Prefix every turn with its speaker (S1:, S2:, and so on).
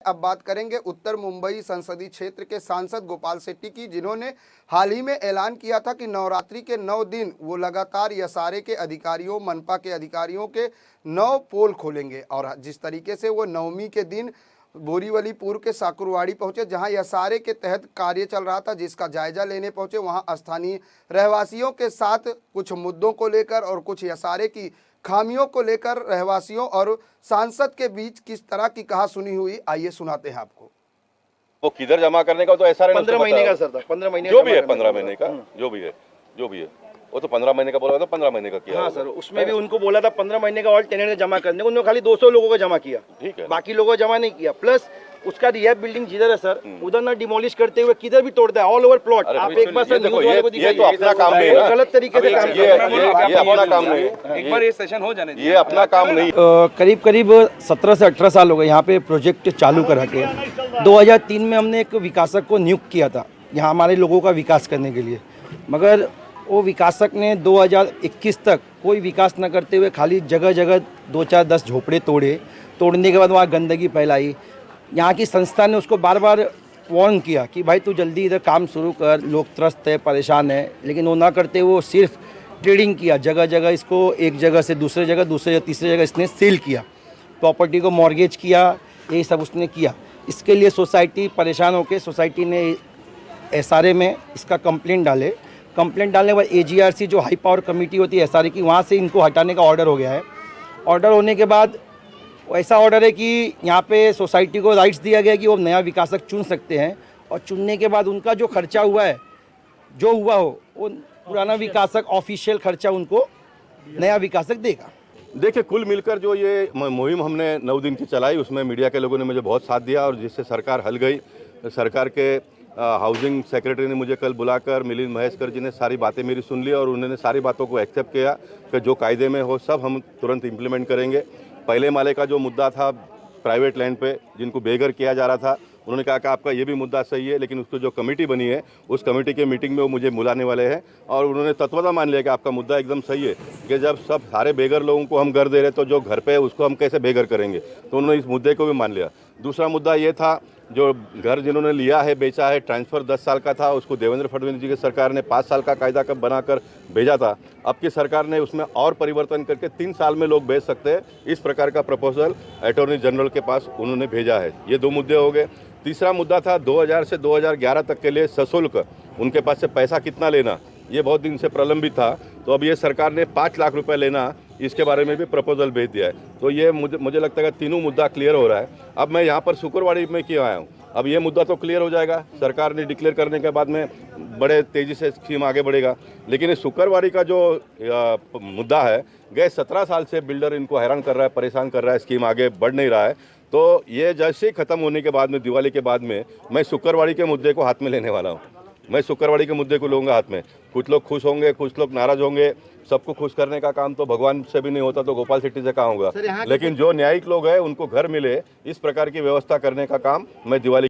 S1: अब बात करेंगे उत्तर मुंबई संसदीय क्षेत्र के सांसद गोपाल शेट्टी की, जिन्होंने हाल ही में ऐलान किया था कि नवरात्रि के 9 दिन वो लगातार यसारे के अधिकारियों, मनपा के अधिकारियों के 9 पोल खोलेंगे। और जिस तरीके से वो नवमी के दिन बोरीवली पूर्व के साकुरवाड़ी पहुंचे, जहां यसारे के तहत कार्य चल रहा था, जिसका जायजा लेने पहुंचे, वहां स्थानीय रहवासियों के साथ कुछ मुद्दों को लेकर और कुछ यसारे की खामियों को लेकर रहवासियों और सांसद के बीच किस तरह की कहासुनी हुई, आइए सुनाते हैं आपको।
S2: वो किधर जमा करने का तो ऐसा
S3: 15 महीने का सर था, 15 महीने
S2: जो भी है, 15 महीने का जो भी है वो तो 15 महीने का बोला था, 15 महीने का किया।
S3: हाँ सर, उसमें भी उनको बोला था 15 महीने का और टेनेंट जमा करने को, उन्होंने खाली 200 लोगों को जमा किया,
S2: ठीक है,
S3: बाकी लोगों को जमा नहीं किया। प्लस उसका रिहैब बिल्डिंग जिधर है सर, उधर ना डिमोलिश करते हुए किधर भी तोड़ता है, ऑल ओवर प्लॉट। आप एक बार सर न्यूज़ वाले को दिखाइए,
S2: ये तो अपना काम नहीं है,
S3: गलत तरीके से काम
S2: ये अपना काम नहीं है,
S4: एक बार ये सेशन हो जाने
S2: ये अपना काम नहीं।
S5: करीब करीब 17 से 18 साल हो गए यहाँ पे प्रोजेक्ट चालू करा के। 2003 में हमने एक विकासक को नियुक्त किया था यहाँ हमारे लोगों का विकास करने के लिए, मगर वो विकासक ने 2021 तक कोई विकास न करते हुए खाली जगह जगह 2-4-10 झोपड़े तोड़ने के बाद वहाँ गंदगी फैलाई। यहाँ की संस्था ने उसको बार बार वार्न किया कि भाई तू जल्दी इधर काम शुरू कर, लोग त्रस्त है, परेशान है, लेकिन वो ना करते वो सिर्फ ट्रेडिंग किया, जगह जगह इसको एक जगह से दूसरे जगह तीसरे जगह इसने सेल किया, प्रॉपर्टी को मॉर्गेज किया, यही सब उसने किया। इसके लिए सोसाइटी परेशान होकर सोसाइटी ने एसआरए में इसका कंप्लेंट डालने के बाद एजीआरसी जो हाई पावर कमेटी होती है एसआरए की, वहाँ से इनको हटाने का ऑर्डर हो गया है। ऑर्डर होने के बाद ऐसा ऑर्डर है कि यहाँ पे सोसाइटी को राइट्स दिया गया कि वो नया विकासक चुन सकते हैं, और चुनने के बाद उनका जो खर्चा हुआ है, जो हुआ हो, वो पुराना विकासक ऑफिशियल खर्चा उनको नया विकासक देगा।
S2: देखिए, कुल मिलकर जो ये मुहिम हमने 9 दिन की चलाई, उसमें मीडिया के लोगों ने मुझे बहुत साथ दिया और जिससे सरकार हल गई। सरकार के हाउसिंग सेक्रेटरी ने मुझे कल बुलाकर मिलिंद महेशकर जी ने सारी बातें मेरी सुन ली और उन्होंने सारी बातों को एक्सेप्ट किया कि जो कायदे में हो सब हम तुरंत इम्प्लीमेंट करेंगे। पहले माले का जो मुद्दा था प्राइवेट लैंड पे जिनको बेघर किया जा रहा था, उन्होंने कहा कि आपका ये भी मुद्दा सही है, लेकिन उसको जो कमेटी बनी है उस कमेटी के मीटिंग में वो मुझे बुलाने वाले हैं और उन्होंने तत्वता मान लिया कि आपका मुद्दा एकदम सही है कि जब सब सारे बेघर लोगों को हम घर दे रहे तो जो घर पे है उसको हम कैसे बेघर करेंगे, तो उन्होंने इस मुद्दे को भी मान लिया। दूसरा मुद्दा ये था, जो घर जिन्होंने लिया है, बेचा है, ट्रांसफ़र 10 साल का था, उसको देवेंद्र फडणवीस जी की सरकार ने 5 साल का कायदा कब बनाकर भेजा था। अब की सरकार ने उसमें और परिवर्तन करके 3 साल में लोग बेच सकते हैं, इस प्रकार का प्रपोजल अटॉर्नी जनरल के पास उन्होंने भेजा है। ये 2 मुद्दे हो गए। तीसरा मुद्दा था 2000 से 2011 तक के लिए सशुल्क उनके पास से पैसा कितना लेना, ये बहुत दिन से प्रलंबित था, तो अब ये सरकार ने 5 लाख रुपए लेना, इसके बारे में भी प्रपोजल भेज दिया है। तो ये मुझे लगता है कि तीनों मुद्दा क्लियर हो रहा है। अब मैं यहाँ पर शुक्रवाड़ी में क्यों आया हूँ, अब ये मुद्दा तो क्लियर हो जाएगा, सरकार ने डिक्लेयर करने के बाद में बड़े तेज़ी से स्कीम आगे बढ़ेगा। लेकिन इस शुक्रवाड़ी का जो मुद्दा है, गए 17 साल से बिल्डर इनको हैरान कर रहा है, परेशान कर रहा है, स्कीम आगे बढ़ नहीं रहा है, तो ये जैसे ही ख़त्म होने के बाद में, दिवाली के बाद में, मैं शुक्रवाड़ी के मुद्दे को हाथ में लेने वाला हूँ। मैं शुक्रवाड़ी के मुद्दे को लूँगा हाथ में। कुछ लोग खुश होंगे, कुछ लोग नाराज़ होंगे, सबको खुश करने का काम तो भगवान से भी नहीं होता, तो गोपाल शेट्टी से कहाँ होगा। लेकिन जो न्यायिक लोग हैं उनको घर मिले, इस प्रकार की व्यवस्था करने का काम मैं दिवाली